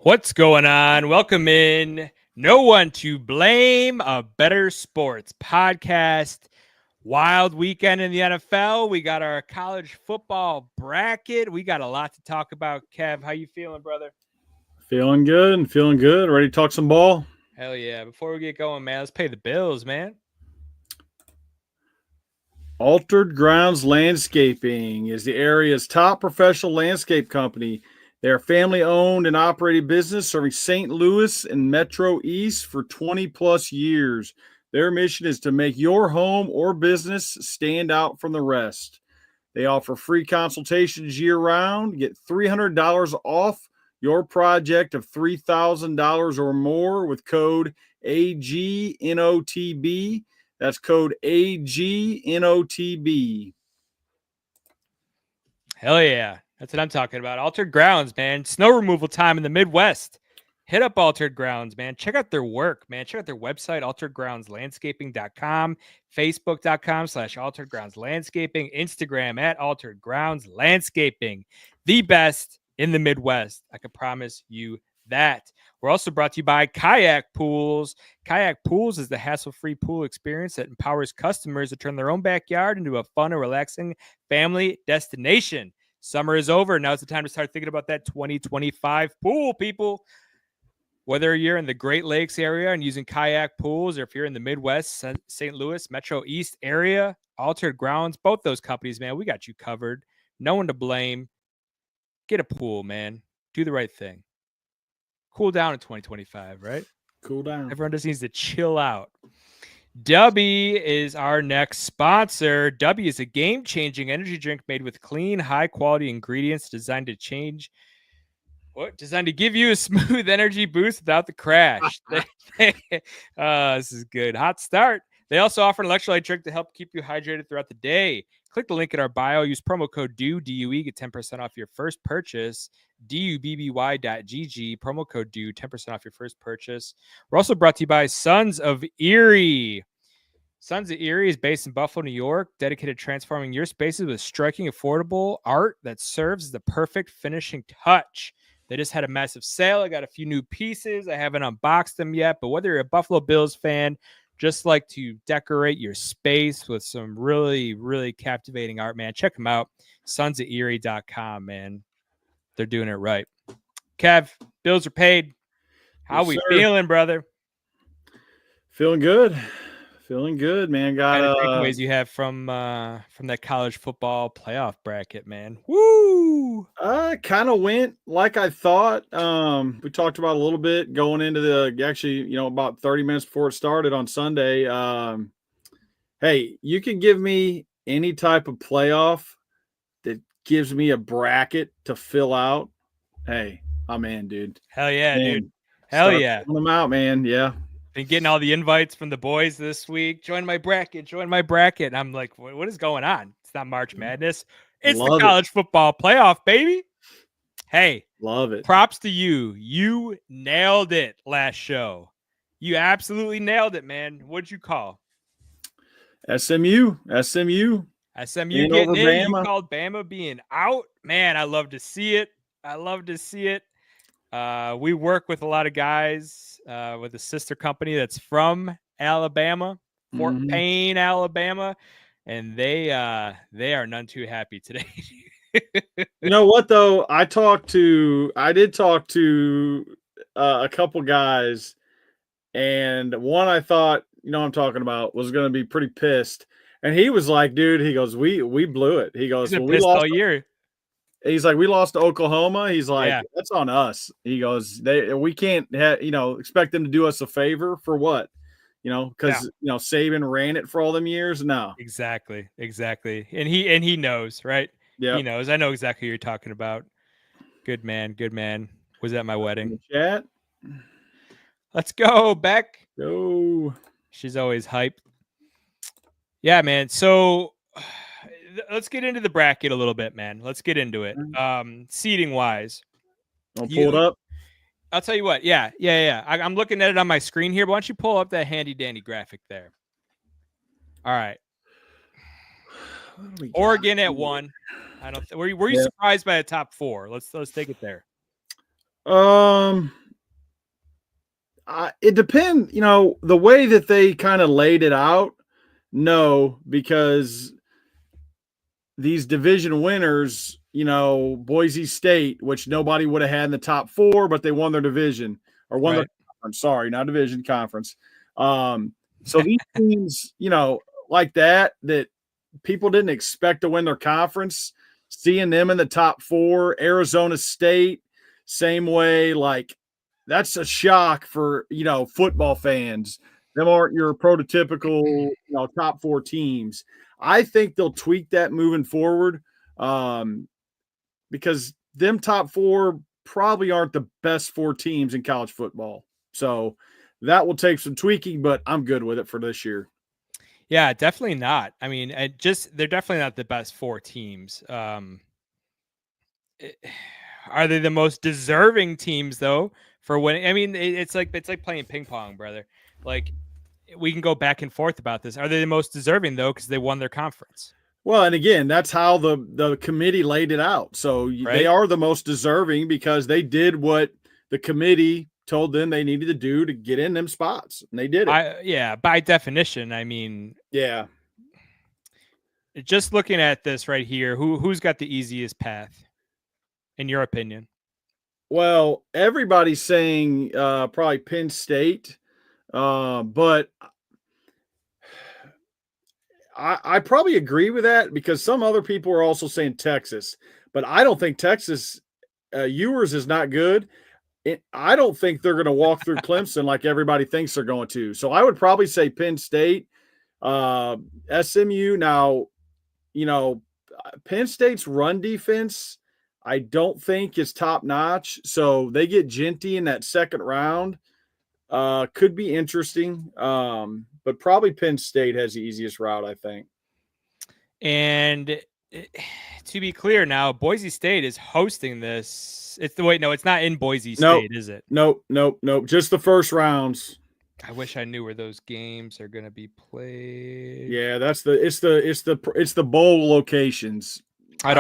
What's going on? Welcome in. No One to Blame, a Better Sports podcast. Wild weekend in the NFL. We got our college football bracket. We got a lot to talk about. Kev, how you feeling, brother? Feeling good. Ready to talk some ball? Hell yeah. Before we get going, man, let's pay the bills, man. Altered Grounds Landscaping is the area's top professional landscape company. They are family owned and operated business serving St. Louis and Metro East for 20 plus years. Their mission is to make your home or business stand out from the rest. They offer free consultations year round. Get $300 off your project of $3,000 or more with code AGNOTB. That's code AGNOTB. Hell yeah. That's what I'm talking about. Altered Grounds, man. Snow removal time in the Midwest. Hit up Altered Grounds, man. Check out their work, man. Check out their website, alteredgroundslandscaping.com, facebook.com/Altered Grounds Landscaping, Instagram at Altered Grounds Landscaping. The best in the Midwest. I can promise you that. We're also brought to you by Kayak Pools. Kayak Pools is the hassle-free pool experience that empowers customers to turn their own backyard into a fun and relaxing family destination. Summer is over. Now's the time to start thinking about that 2025 pool, people. Whether you're in the Great Lakes area and using kayak pools, or if you're in the Midwest, St. Louis, Metro East area, Altered Grounds, both those companies, man, we got you covered. No one to blame. Get a pool, man. Do the right thing. Cool down in 2025, right? Cool down. Everyone just needs to chill out. Dubby is our next sponsor. Dubby is a game-changing energy drink made with clean, high-quality ingredients designed to give you a smooth energy boost without the crash. This is good. Hot start. They also offer an electrolyte drink to help keep you hydrated throughout the day. Click the link in our bio. Use promo code DUE, DUE, get 10% off your first purchase. DUBBY.GG, promo code DUE, 10% off your first purchase. We're also brought to you by Sons of Erie. Sons of Erie is based in Buffalo, New York, dedicated to transforming your spaces with striking, affordable art that serves as the perfect finishing touch. They just had a massive sale. I got a few new pieces. I haven't unboxed them yet, but whether you're a Buffalo Bills fan, just like to decorate your space with some really, really captivating art, man, check them out. Sonsoferie.com, man. They're doing it right. Kev, bills are paid. How Yes, we sir. feeling, brother? Feeling good, man. What kind of takeaways you have from that college football playoff bracket, man? Woo! Kind of went like I thought. We talked about a little bit going into about 30 minutes before it started on Sunday. Hey, you can give me any type of playoff that gives me a bracket to fill out. Hey, I'm in, dude. Hell yeah, Man, dude. Hell yeah. Filling them out, man. Yeah. Been getting all the invites from the boys this week. Join my bracket. And I'm like, what is going on? It's not March Madness. It's the college football playoff, baby. Hey, love it. Props to you. You nailed it last show. You absolutely nailed it, man. What'd you call? SMU getting in. Bama. You called Bama being out. Man, I love to see it. We work with a lot of guys with a sister company that's from Alabama, Fort Payne, Alabama, and they are none too happy today. You know what though? I did talk to a couple guys, and one I thought, I'm talking about, was going to be pretty pissed, and he was like, "Dude," he goes, "We blew it." He goes, "We lost all year." He's like, "We lost to Oklahoma." He's like, "That's on us." He goes, "We can't expect them to do us a favor for what? Because Saban ran it for all them years. No, exactly, and he knows, right? Yeah, he knows. I know exactly what you're talking about. Good man. Was at my wedding. Chat. Let's go, Beck. Go. She's always hyped. Yeah, man. So let's get into the bracket a little bit, man. Let's get into it. Seating wise, I'll pull it up. I'll tell you what. Yeah. I'm looking at it on my screen here. But why don't you pull up that handy dandy graphic there? All right. Oregon at 1. I don't. Were you surprised by the top 4? Let's take it there. Um, it depends. The way that they kind of laid it out. No, because these division winners, Boise State, which nobody would have had in the top four, but they won their division or won their Right. conference. Sorry, not division, conference. So these teams, like that people didn't expect to win their conference, seeing them in the top four, Arizona State, same way, like that's a shock for, football fans. Them aren't your prototypical, top four teams. I think they'll tweak that moving forward, because them top four probably aren't the best four teams in college football. So that will take some tweaking, but I'm good with it for this year. Yeah, definitely not. I mean, they're definitely not the best four teams. Are they the most deserving teams though for winning? I mean, it's like playing ping pong, brother. Like we can go back and forth about this. Are they the most deserving though because they won their conference? Well, and again, that's how the committee laid it out. So they Right? are the most deserving because they did what the committee told them they needed to do to get in them spots, and they did it. Yeah, by definition, I mean, Yeah. just looking at this right here, who's got the easiest path, in your opinion? Well, everybody's saying probably Penn State, but I probably agree with that because some other people are also saying Texas, but I don't think Texas Ewers is not good. I don't think they're going to walk through Clemson like everybody thinks they're going to. So I would probably say Penn State, SMU. Now, Penn State's run defense, I don't think is top notch. So they get Genty in that second round. Could be interesting. But probably Penn State has the easiest route, I think. And to be clear now, Boise State is hosting this. It's not in Boise State, is it? Nope. Just the first rounds. I wish I knew where those games are going to be played. Yeah, it's the bowl locations. I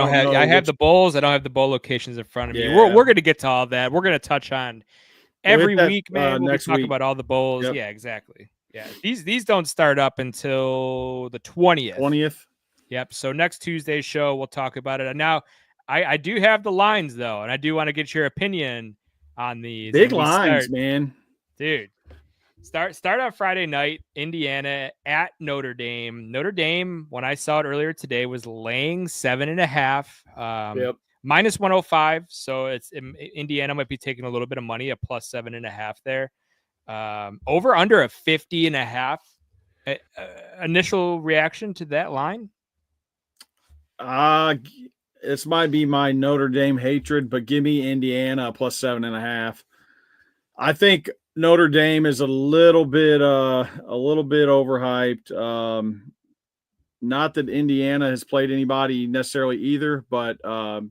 have the bowls. I don't have the bowl locations in front of me. Yeah. We're going to get to all that. We're going to touch on every week, man. We'll next be talking week about all the bowls. Yep. Yeah, exactly. Yeah, these don't start up until the 20th. 20th. Yep. So next Tuesday's show, we'll talk about it. And now I do have the lines though, and I do want to get your opinion on these. Big lines, man. Dude. Start on Friday night, Indiana at Notre Dame. Notre Dame, when I saw it earlier today, was laying 7.5. Yep. Minus 105. So Indiana might be taking a little bit of money, a plus 7.5 there. Over under a 50.5. Initial reaction to that line? This might be my Notre Dame hatred, but give me Indiana plus 7.5. I think Notre Dame is a little bit overhyped. Not that Indiana has played anybody necessarily either, but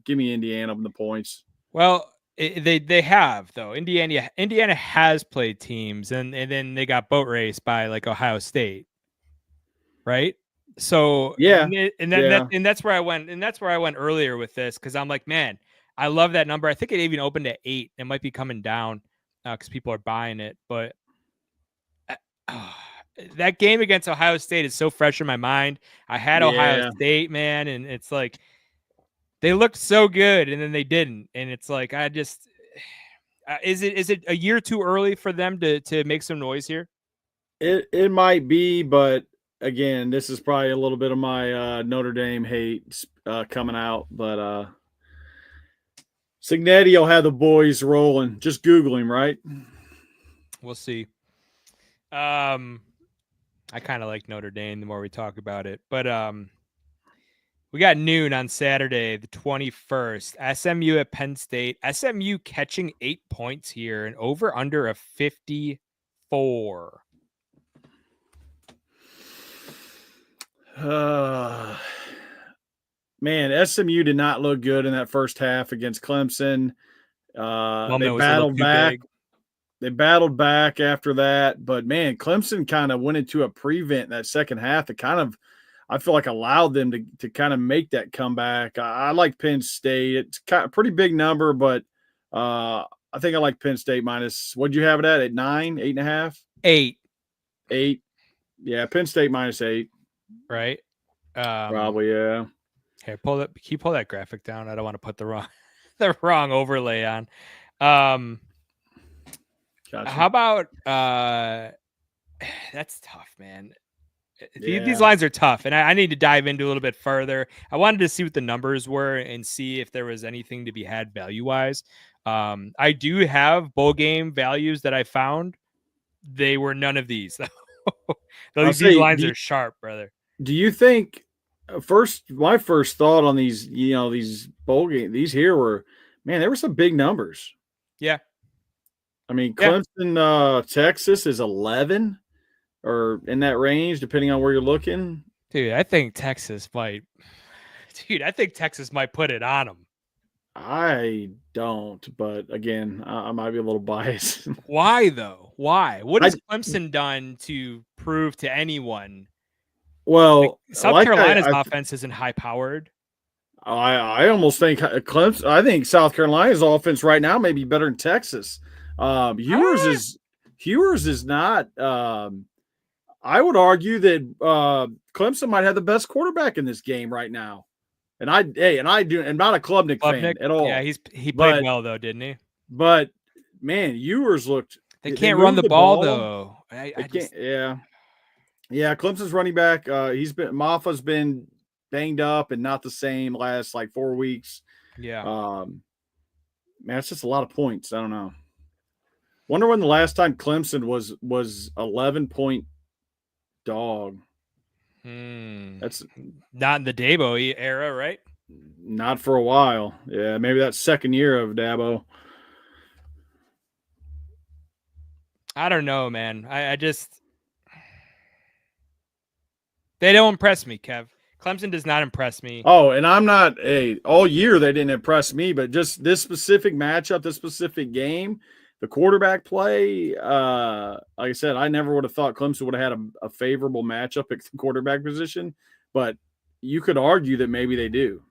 give me Indiana on the points. Well, they have though. Indiana has played teams, and then they got boat raced by like Ohio State, right? So yeah, that's where I went, and that's where I went earlier with this because I'm like, man, I love that number. I think it even opened at 8. It might be coming down because people are buying it, but that game against Ohio State is so fresh in my mind. I had Ohio State, man, and it's like they looked so good, and then they didn't, and it's like I just is it a year too early for them to make some noise here? It might be, but again, this is probably a little bit of my Notre Dame hate coming out, but Signetti will have the boys rolling. Just Google him, right? We'll see. I kind of like Notre Dame the more we talk about it, but we got noon on Saturday, the 21st. SMU at Penn State. SMU catching 8 points here and over under a 54. Man, SMU did not look good in that first half against Clemson. They battled back. They battled back after that, but man, Clemson kind of went into a prevent in that second half. It kind of, I feel like, allowed them to kind of make that comeback. I like Penn State. It's kind of a pretty big number, but I think I like Penn State minus. What'd you have it at 9, 8.5? 8. 8. Yeah, Penn State minus 8. Right. Probably, yeah. Here, can you pull that graphic down? I don't want to put the wrong overlay on. Gotcha. How about that's tough, man. These lines are tough, and I need to dive into a little bit further. I wanted to see what the numbers were and see if there was anything to be had value-wise. I do have bowl game values that I found. They were none of these. These lines are sharp, brother. Do you think my first thought on these, these bowl games, these here were, man, there were some big numbers. Yeah. I mean, Clemson, Texas is 11 or in that range, depending on where you're looking. Dude, I think Texas might put it on them. I don't, but again, I might be a little biased. Why though? Why? What has Clemson done to prove to anyone? Well, South Carolina's offense isn't high powered. I almost think Clemson. I think South Carolina's offense right now may be better than Texas. Hewers is not. I would argue that Clemson might have the best quarterback in this game right now. And I'm not a Klubnik fan at all. Yeah, he played well though, didn't he? But man, Ewers looked. They can't run the ball though. Yeah. Clemson's running back. Maffa's been banged up and not the same last like 4 weeks. Yeah. Man, it's just a lot of points. I don't know. Wonder when the last time Clemson was 11-point dog. That's not in the Dabo era, right? Not for a while. Yeah, maybe that second year of Dabo. I don't know, man. I just they don't impress me, Kev. Clemson does not impress me. Oh, and I'm not all year they didn't impress me, but just this specific matchup, this specific game, the quarterback play, like I said, I never would have thought Clemson would have had a favorable matchup at the quarterback position, but you could argue that maybe they do.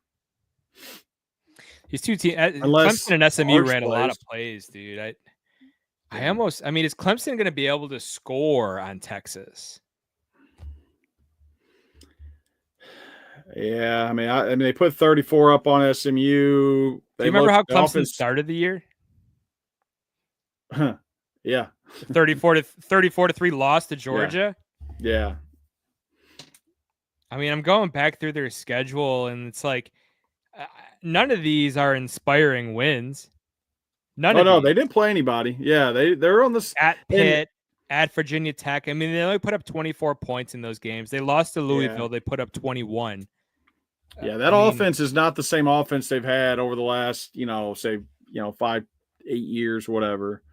These two teams, Clemson and SMU ran a lot of plays, dude. Is Clemson going to be able to score on Texas? Yeah, I mean, they put 34 up on SMU. Do you remember how Clemson started the year? Yeah. 34-3 loss to Georgia. Yeah. I mean, I'm going back through their schedule, and it's like none of these are inspiring wins. They didn't play anybody. Yeah, they're on the at Pitt, at Virginia Tech. I mean, they only put up 24 points in those games. They lost to Louisville. They put up 21. Yeah, that offense is not the same offense they've had over the last, 5-8 years, whatever.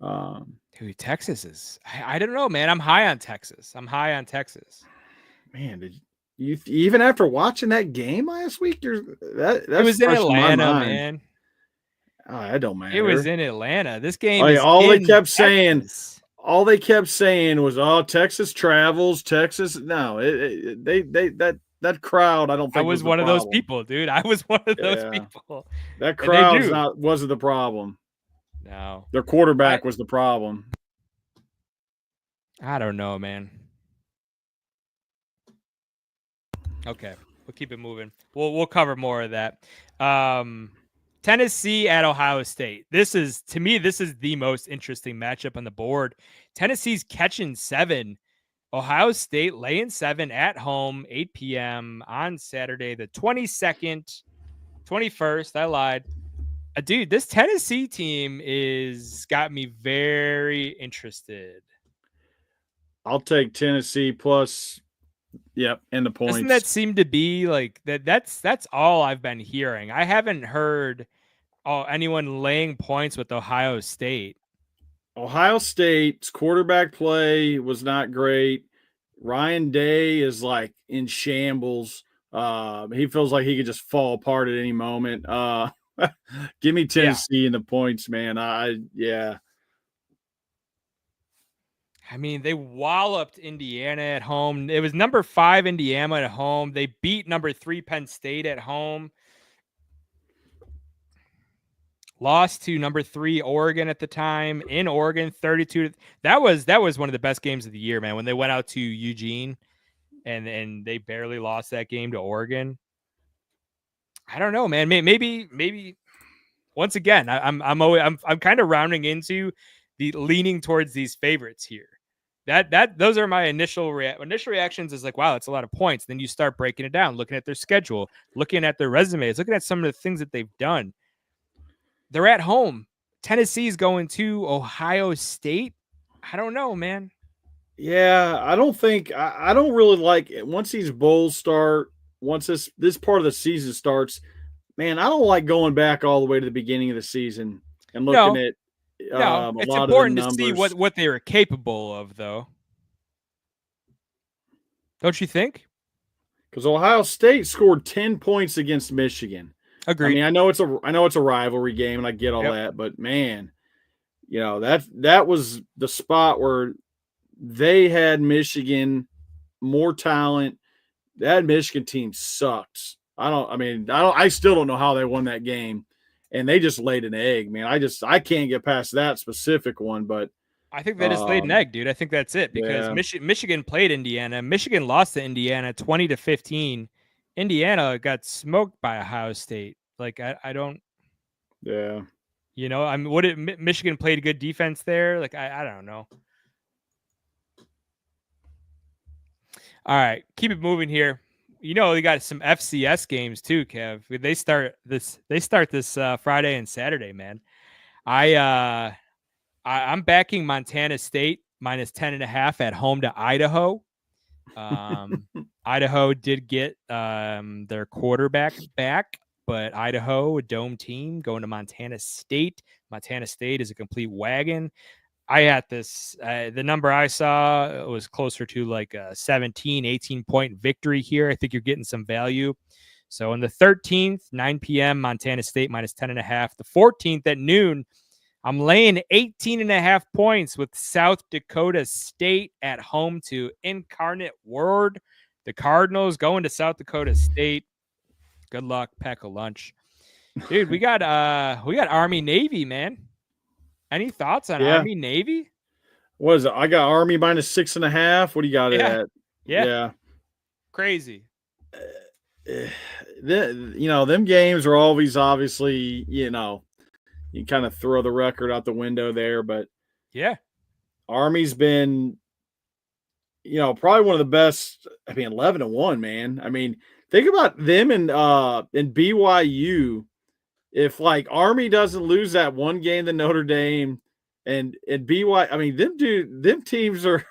Dude, Texas is. I don't know, man. I'm high on Texas. Man, did you even after watching that game last week? It was in Atlanta, man. Oh, that don't matter. It was in Atlanta. This game. They kept saying was, "Oh, Texas travels, Texas." No, that crowd. I don't think I was one of those people, dude. I was one of those people. That crowd wasn't the problem. No, their quarterback was the problem. I don't know, man. Okay, we'll keep it moving. We'll cover more of that. Tennessee at Ohio State. This is the most interesting matchup on the board. Tennessee's catching 7. Ohio State laying 7 at home, 8 p.m. on Saturday, the 21st. I lied. Dude, this Tennessee team got me very interested. I'll take Tennessee plus. Yep, and the points. Doesn't that seem to be like that? That's all I've been hearing. I haven't heard anyone laying points with Ohio State. Ohio State's quarterback play was not great. Ryan Day is like in shambles. He feels like he could just fall apart at any moment. Give me Tennessee in the points, man. I mean, they walloped Indiana at home. It was number 5 Indiana at home. They beat number 3 Penn State at home. Lost to number 3 Oregon at the time in Oregon, 32. That was one of the best games of the year, man. When they went out to Eugene and they barely lost that game to Oregon. I don't know, man. Maybe once again, I'm kind of rounding into the leaning towards these favorites here. Those are my initial reactions. Is like, wow, that's a lot of points. Then you start breaking it down, looking at their schedule, looking at their resumes, looking at some of the things that they've done. They're at home. Tennessee's going to Ohio State. I don't know, man. Yeah, I don't really like it. Once these bowls start, once this part of the season starts, man, I don't like going back all the way to the beginning of the season and looking No, at no, a it's lot of the important to see numbers. what they were capable of, though. Don't you think? Because Ohio State scored 10 points against Michigan. Agreed. I mean, I know it's a rivalry game, and I get all that, but man, that was the spot where they had Michigan more talent. That Michigan team sucks. I still don't know how they won that game, and they just laid an egg, man. I can't get past that specific one, but I think they just laid an egg, dude. I think that's it because yeah. Michigan played Indiana. Michigan lost to Indiana 20-15. Indiana got smoked by Ohio State. Like I don't. Yeah. I mean, Michigan played good defense there? Like I don't know. All right, keep it moving here. We got some FCS games too, Kev. They start this Friday and Saturday, man. I'm backing Montana State minus 10.5 at home to Idaho. Idaho did get their quarterback back, but Idaho, a dome team, going to Montana State. Montana State is a complete wagon. I had this, the number I saw was closer to like a 17, 18-point victory here. I think you're getting some value. So on the 13th, 9 p.m., Montana State minus 10.5. The 14th at noon, I'm laying 18.5 points with South Dakota State at home to Incarnate Word. The Cardinals going to South Dakota State. Good luck, pack a lunch. Dude, we got Army Navy, man. Any thoughts on Army Navy? What is it? I got Army minus 6.5. What do you got it at? Yeah. Crazy. Them games are always obviously, you kind of throw the record out the window there, but yeah, Army's been, probably one of the best. I mean, 11-1, man. I mean, think about them in BYU. If like Army doesn't lose that one game to Notre Dame and BYU, I mean, them teams are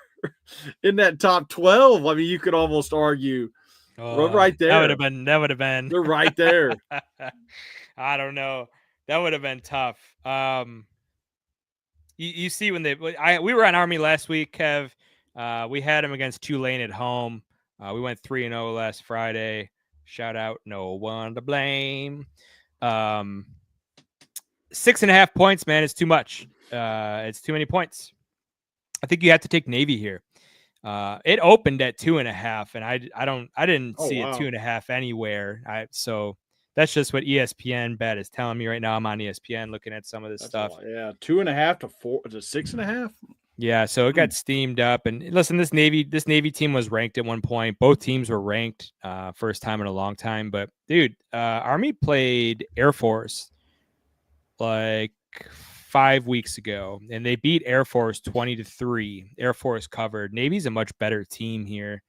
in that top 12. I mean, you could almost argue right there. That would have been. They're right there. I don't know. That would have been tough. You see when we were on Army last week, Kev. We had them against Tulane at home. We went 3-0 last Friday. Shout out, no one to blame. 6.5 points, man, is too much. It's too many points. I think you have to take Navy here. It opened at 2.5, and I didn't see it 2.5 anywhere. So that's just what ESPN bet is telling me right now. I'm on ESPN looking at some of this stuff. Yeah, 2.5 to 4. Is it 6.5? Yeah, so it got steamed up. And listen, this Navy team was ranked at one point. Both teams were ranked first time in a long time. But dude, Army played Air Force like 5 weeks ago, and they beat Air Force 20-3. Air Force covered. Navy's a much better team here.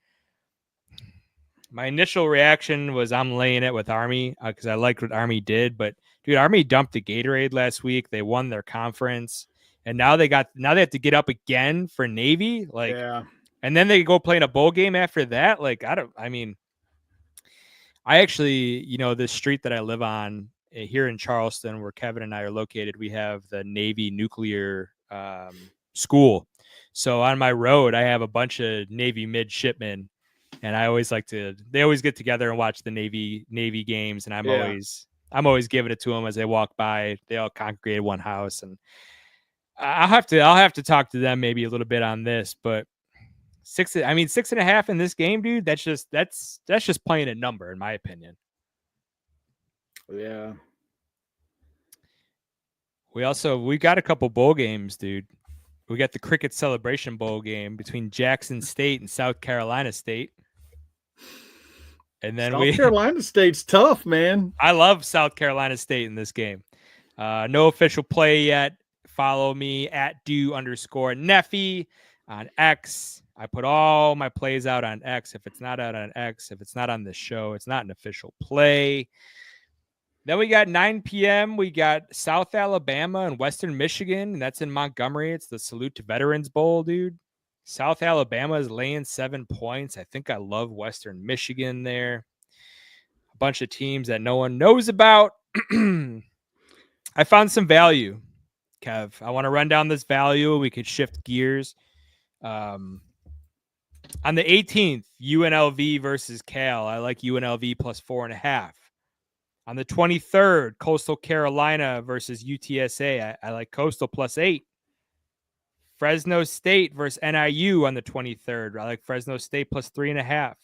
My initial reaction was I'm laying it with Army because I liked what Army did. But dude, Army dumped the Gatorade last week. They won their conference. And now they have to get up again for Navy. Like, yeah. And then they go play in a bowl game after that. Like, I actually, this street that I live on here in Charleston, where Kevin and I are located, we have the Navy nuclear school. So on my road, I have a bunch of Navy midshipmen, and they always get together and watch the Navy games. And I'm always giving it to them as they walk by. They all congregate at one house, and I'll have to talk to them maybe a little bit on this, but 6.5 in this game, dude. That's just playing a number, in my opinion. Yeah. We got a couple bowl games, dude. We got the Cricket Celebration Bowl game between Jackson State and South Carolina State. And then South Carolina State's tough, man. I love South Carolina State in this game. No official play yet. Follow me at @do_Neffy on X. I put all my plays out on X. If it's not out on X, if it's not on the show, it's not an official play. Then we got 9 p.m. We got South Alabama and Western Michigan, and that's in Montgomery. It's the Salute to Veterans Bowl, dude. South Alabama is laying 7 points. I think I love Western Michigan there. A bunch of teams that no one knows about. I found some value, Kev. I want to run down this value. We could shift gears. On the 18th, UNLV versus Cal. I like UNLV plus 4.5. On the 23rd, Coastal Carolina versus UTSA. I like Coastal plus 8. Fresno State versus NIU on the 23rd. I like Fresno State plus 3.5.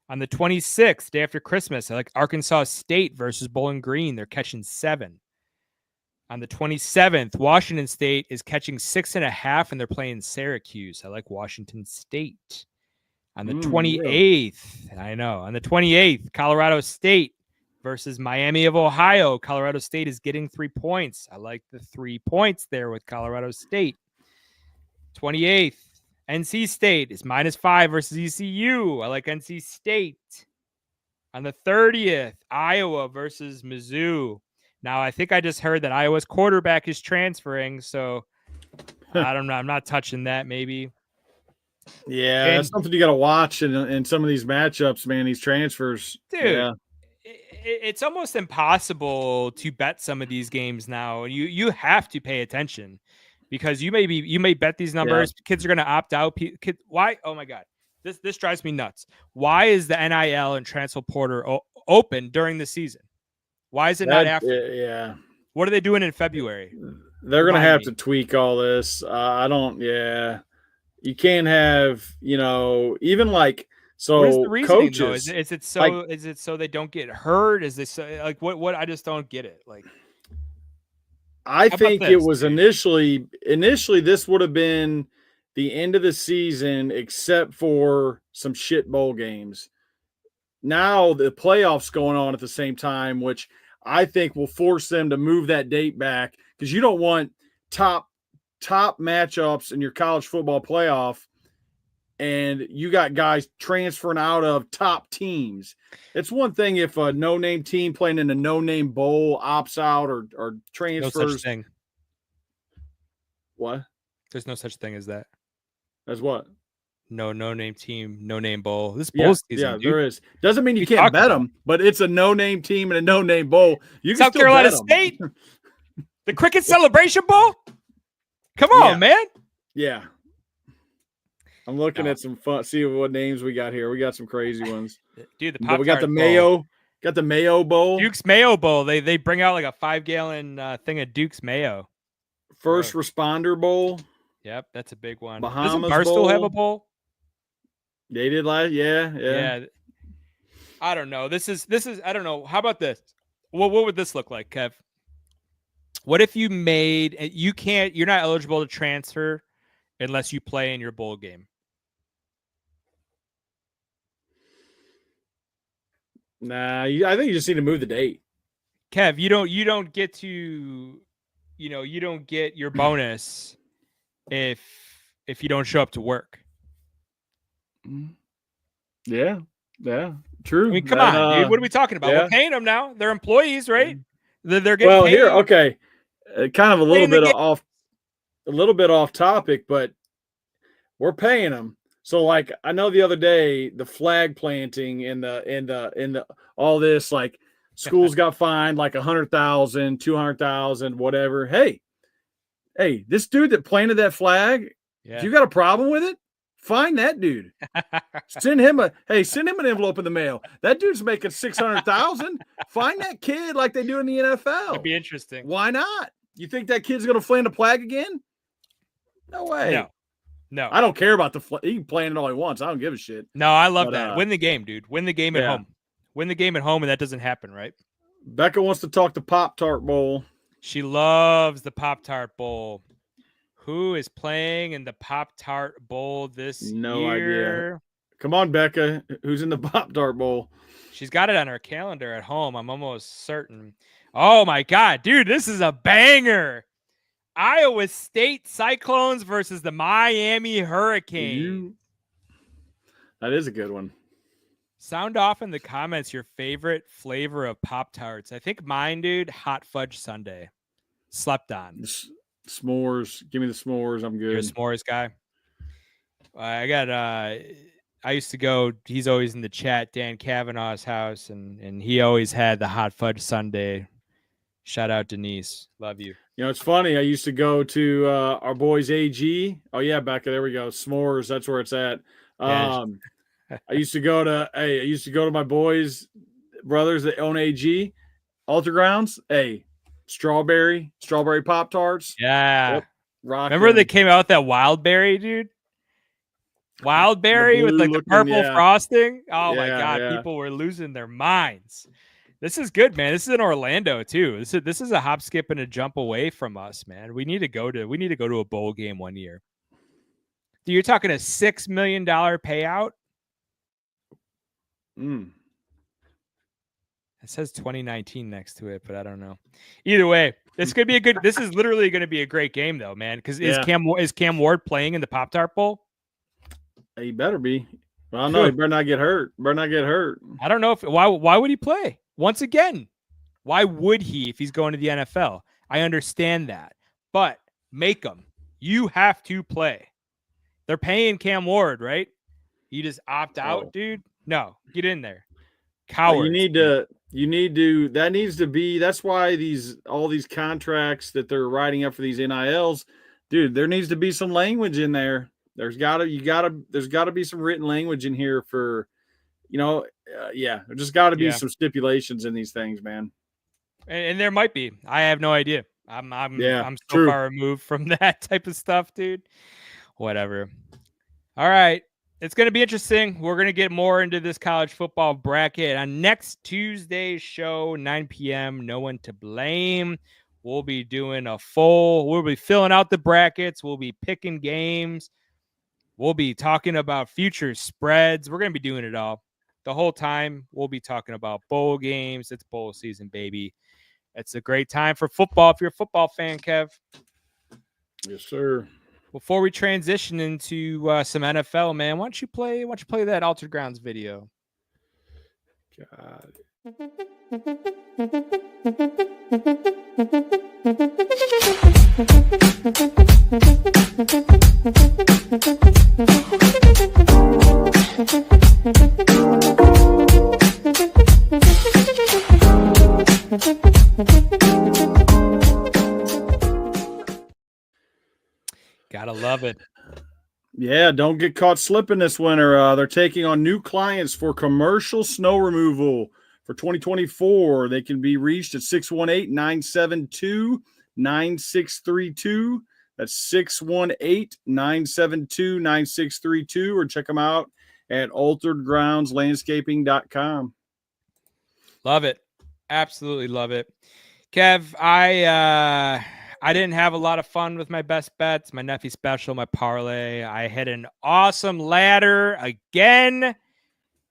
On the 26th, day after Christmas, I like Arkansas State versus Bowling Green. They're catching 7. On the 27th, Washington State is catching 6.5, and they're playing Syracuse. I like Washington State. On the 28th, I know. On the 28th, Colorado State versus Miami of Ohio. Colorado State is getting 3 points. I like the 3 points there with Colorado State. 28th, NC State is -5 versus ECU. I like NC State. On the 30th, Iowa versus Mizzou. Now, I think I just heard that Iowa's quarterback is transferring, so I don't know. I'm not touching that, maybe. Yeah, that's something you got to watch in some of these matchups, man, these transfers. Dude, yeah. It's almost impossible to bet some of these games now. You have to pay attention because you may bet these numbers. Yeah. Kids are going to opt out. Why? Oh, my God. This drives me nuts. Why is the NIL and transfer portal open during the season? Why is it not after? Yeah. What are they doing in February? They're going to have to tweak all this. You can't have, even like, so what is the reasoning, coaches. Though? Is it so they don't get hurt? Is this like what? I just don't get it. Like, I think it was initially this would have been the end of the season, except for some shit bowl games. Now the playoffs going on at the same time, which I think will force them to move that date back because you don't want top matchups in your college football playoff and you got guys transferring out of top teams. It's one thing if a no-name team playing in a no-name bowl opts out or transfers. No such thing. What? There's no such thing as that. As what? No-name team, no-name bowl. This bowl season, dude. There is. Doesn't mean you can't bet them, but it's a no-name team and a no-name bowl. You can South Carolina State, the Cricket Celebration Bowl. Come on, man. Yeah. I'm looking at some fun. See what names we got here. We got some crazy ones, dude. We got the Mayo. Bowl. Got the Mayo Bowl. Duke's Mayo Bowl. They bring out like a 5-gallon thing of Duke's Mayo. First Responder Bowl. Yep, that's a big one. Bahamas Doesn't Barstool Bowl have a bowl? They did last. Yeah. I don't know. This is. I don't know. How about this? What would this look like, Kev? What if you're not eligible to transfer unless you play in your bowl game? Nah, I think you just need to move the date. Kev, you don't get to, you don't get your bonus if you don't show up to work. Yeah, true. I mean, come on, dude. What are we talking about? We're paying them now. They're employees, right? They're getting paid. Here, okay. Kind of a little bit off topic, but we're paying them. So, like, I know the other day the flag planting and the all this, like, schools got fined like 100,000, 200,000, whatever. Hey, this dude that planted that flag, if you got a problem with it, find that dude. Send him an envelope in the mail. That dude's making 600,000. Find that kid like they do in the NFL. It'd be interesting. Why not? You think that kid's going to plant a flag again? No way. No. I don't care about the flag. He can plant it all he wants. I don't give a shit. No, I love that. Win the game, dude. Win the game at home. Win the game at home, and that doesn't happen, right? Becca wants to talk the Pop-Tart Bowl. She loves the Pop-Tart Bowl. Who is playing in the Pop-Tart Bowl this No idea. year? Come on, Becca. Who's in the Pop-Tart Bowl? She's got it on her calendar at home. I'm almost certain. Oh my God, dude, this is a banger. Iowa State Cyclones versus the Miami Hurricane. That is a good one. Sound off in the comments your favorite flavor of Pop-Tarts. I think mine, dude, hot fudge sundae. Slept on. S'mores. Give me the s'mores. I'm good. You're a s'mores guy. I used to go, he's always in the chat, Dan Kavanaugh's house, and he always had the hot fudge sundae. Shout out Denise. Love you. You know, it's funny. I used to go to our boys AG. Oh yeah, Becca, there we go. S'mores, that's where it's at. I used to go to my boys, brothers that own AG, Altar Grounds. Hey, strawberry Pop-Tarts. Yeah. Yep. Remember they came out with that wild berry, dude? Wild berry with like the purple frosting. Oh my God, people were losing their minds. This is good, man. This is in Orlando too. This is a hop, skip, and a jump away from us, man. We need to go to a bowl game one year. Dude, you're talking a $6 million payout. It says 2019 next to it, but I don't know. Either way, this could be a good. This is literally going to be a great game, though, man. Because is Cam Ward playing in the Pop-Tart Bowl? He better be. Well, no, he better not get hurt. I don't know if why would he play? Once again, why would he if he's going to the NFL? I understand that, but make him. You have to play. They're paying Cam Ward, right? You just opt out, dude. No, get in there. Cowards. You need to. That needs to be. That's why all these contracts that they're writing up for these NILs, dude. There needs to be some language in there. There's got to be some written language in here for, there just got to be some stipulations in these things, man. And there might be. I have no idea. I'm so far removed from that type of stuff, dude. Whatever. All right. It's going to be interesting. We're going to get more into this college football bracket on next Tuesday's show, 9 p.m. No One to Blame. We'll be doing we'll be filling out the brackets. We'll be picking games. We'll be talking about future spreads. We're going to be doing it all. The whole time, we'll be talking about bowl games. It's bowl season, baby. It's a great time for football if you're a football fan, Kev. Yes, sir. Before we transition into some NFL, man, why don't you play that Altered Grounds video? God. Gotta love it. Yeah, don't get caught slipping this winter. They're taking on new clients for commercial snow removal for 2024. They can be reached at 618-972-9632. That's 618-972-9632, or check them out at alteredgroundslandscaping.com. Love it. Absolutely love it. Kev, I didn't have a lot of fun with my best bets, my nephew special, my parlay. I hit an awesome ladder again.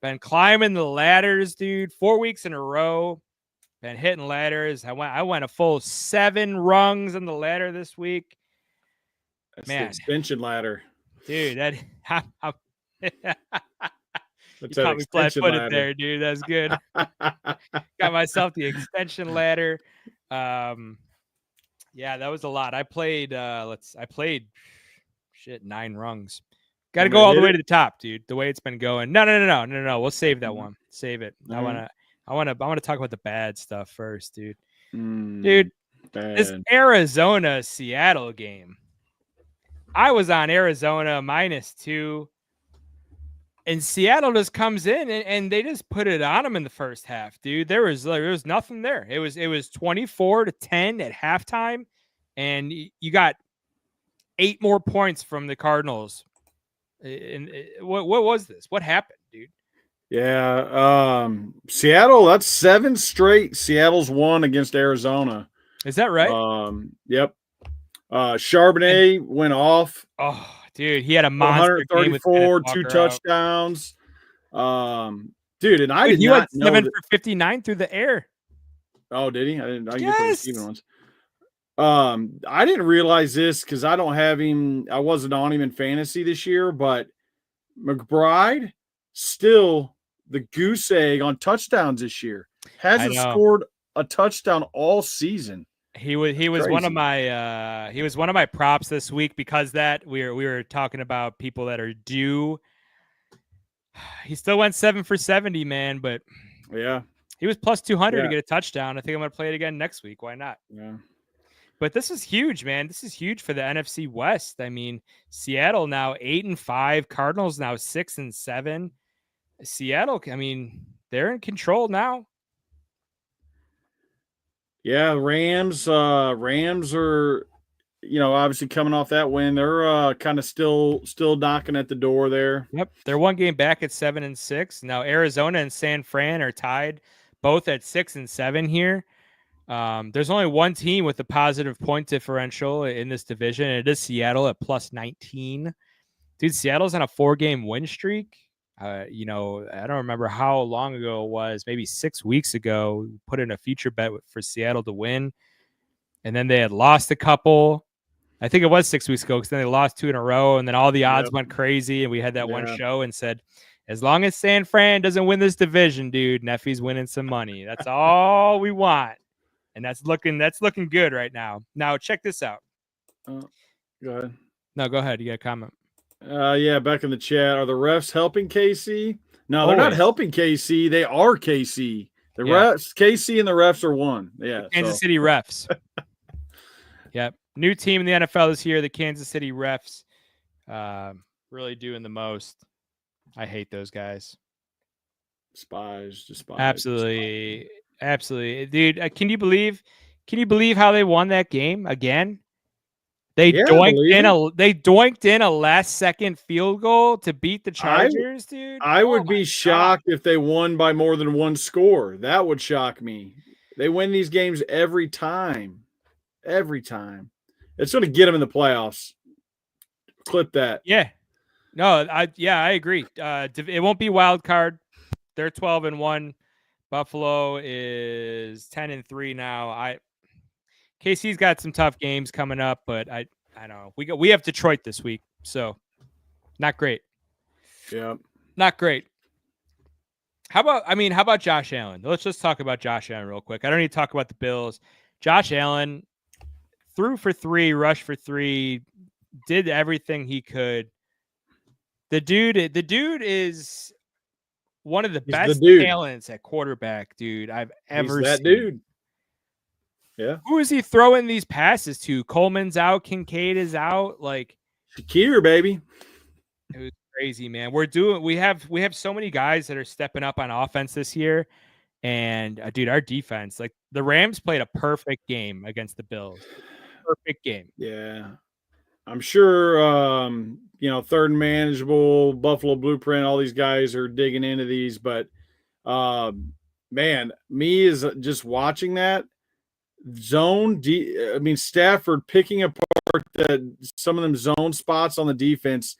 Been climbing the ladders, dude. 4 weeks in a row. Been hitting ladders. I went a full 7 rungs on the ladder this week. That's the extension ladder. Dude, that you That's caught me flat-footed there, dude. That's good. Got myself the extension ladder. Yeah, that was a lot. I played 9 rungs. Got to go all the way to the top, dude. The way it's been going. No. We'll save that one. Save it. I want to talk about the bad stuff first, dude. Dude, this Arizona Seattle game. I was on Arizona -2. And Seattle just comes in and they just put it on them in the first half, dude. There was nothing there. It was 24-10 at halftime, and you got 8 more points from the Cardinals. And what was this? What happened, dude? Yeah, Seattle. That's 7 straight. Seattle's won against Arizona. Is that right? Yep. Charbonnet went off. Oh, dude, he had a monster game with Kenneth 134, 2 Walker out. touchdowns. Dude, and I Dude, did he not went know 7 that. for 59 through the air. Oh, did he? I didn't get the receiving Yes. ones. I didn't realize this because I don't have him. I wasn't on him in fantasy this year, but McBride still the goose egg on touchdowns this year. I Hasn't know. scored a touchdown all season. He was one of Crazy. my props this week because that we were talking about people that are due. He still went 7 for 70, man, but Yeah. he was plus 200 to Yeah. get a touchdown. I think I'm going to play it again next week. Why not? Yeah. But this is huge, man. This is huge for the NFC West. I mean, Seattle now 8-5, Cardinals now 6-7. Seattle, I mean, they're in control now. Yeah, Rams are, obviously coming off that win. They're kind of still knocking at the door there. Yep, they're one game back at 7-6. Now Arizona and San Fran are tied, both at 6-7 here. There's only one team with a positive point differential in this division, and it is Seattle at plus 19. Dude, Seattle's on a 4-game win streak. I don't remember how long ago it was, maybe 6 weeks ago, we put in a future bet for Seattle to win. And then they had lost a couple. I think it was 6 weeks ago because then they lost 2 in a row. And then all the odds went crazy. And we had that one show and said, as long as San Fran doesn't win this division, dude, Neffy's winning some money. That's all we want. And that's looking good right now. Now, check this out. Go ahead. No, go ahead. You got a comment. Yeah, back in the chat. Are the refs helping KC? No, they're not Always. helping KC. They are KC. The refs, KC and the refs are one. Yeah. Kansas City refs. Yep. New team in the NFL this year, the Kansas City refs. Really doing the most. I hate those guys. Despise. Absolutely. Dude, can you believe how they won that game again? They doinked in a last second field goal to beat the Chargers, dude. I would be shocked if they won by more than one score. That would shock me. They win these games every time. Every time. It's going to get them in the playoffs. Clip that. Yeah. No, I agree. It won't be wild card. They're 12-1. Buffalo is 10-3 now. KC's got some tough games coming up, but I don't know. We have Detroit this week, so not great. Yeah, not great. How about Josh Allen? Let's just talk about Josh Allen real quick. I don't need to talk about the Bills. Josh Allen threw for 3, rushed for 3, did everything he could. The dude is one of the best talents at quarterback, dude, I've ever seen. Dude. Yeah. Who is he throwing these passes to? Coleman's out. Kincaid is out. Like Shakir, baby. It was crazy, man. We have so many guys that are stepping up on offense this year. And dude, our defense, like the Rams played a perfect game against the Bills. Perfect game. Yeah. I'm sure third and manageable, Buffalo Blueprint, all these guys are digging into these, but man, me is just watching that Stafford picking apart some of them zone spots on the defense.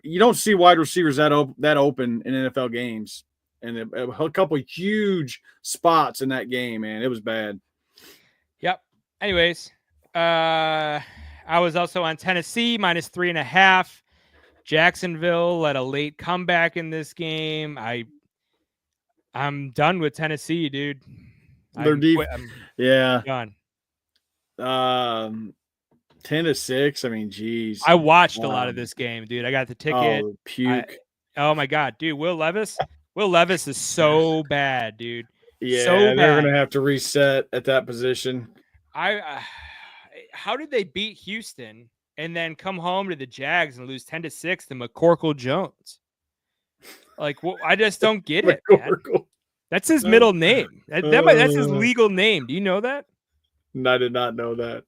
You don't see wide receivers that open in NFL games, and a couple huge spots in that game, man. It was bad. Yep. Anyways, I was also on Tennessee -3.5. Jacksonville led a late comeback in this game. I'm done with Tennessee, dude. Their defense, yeah. Done. 10-6. I mean, geez. I watched a lot of this game, dude. I got the ticket. Oh, puke. Oh my god, dude. Will Levis is so bad, dude. Yeah, so bad. They're gonna have to reset at that position. How did they beat Houston and then come home to the Jags and lose 10-6 to McCorkle Jones? Like, I just don't get it. Man. That's his middle name. That's his legal name. Do you know that? I did not know that.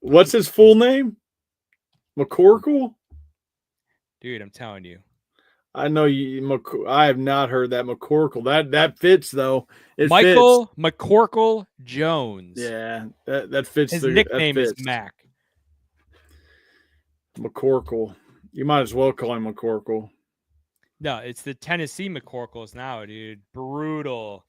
What's his full name? McCorkle? Dude, I'm telling you. I know you. I have not heard that McCorkle. That fits though. It Michael fits. McCorkle Jones. Yeah, that fits. His That nickname is fits. Mac. McCorkle. You might as well call him McCorkle. No, it's the Tennessee McCorkles now, dude. Brutal.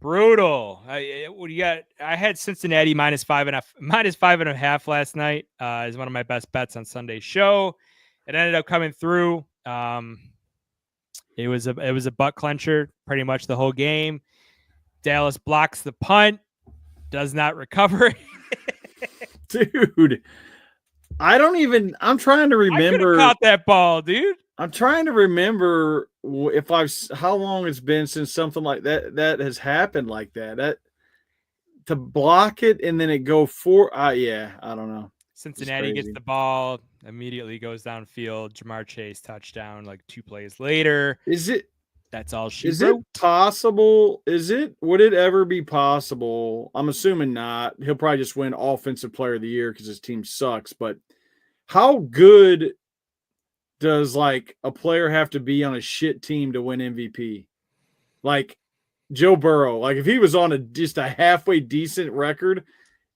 What do you got? I had Cincinnati -5.5 last night. Is one of my best bets on Sunday's show. It ended up coming through. It was a butt clencher pretty much the whole game. Dallas blocks the punt, does not recover. Dude, I'm trying to I could have remember. caught that ball, dude. I'm trying to remember how long it's been since something like that has happened like that. That to block it and then it go for yeah, I don't know. Cincinnati gets the ball, immediately goes downfield. Jamar Chase touchdown like 2 plays later. That's all she Is wrote. it possible? Would it ever be possible? I'm assuming not. He'll probably just win offensive player of the year because his team sucks. But how good does like a player have to be on a shit team to win MVP? Like Joe Burrow, like if he was on just a halfway decent record,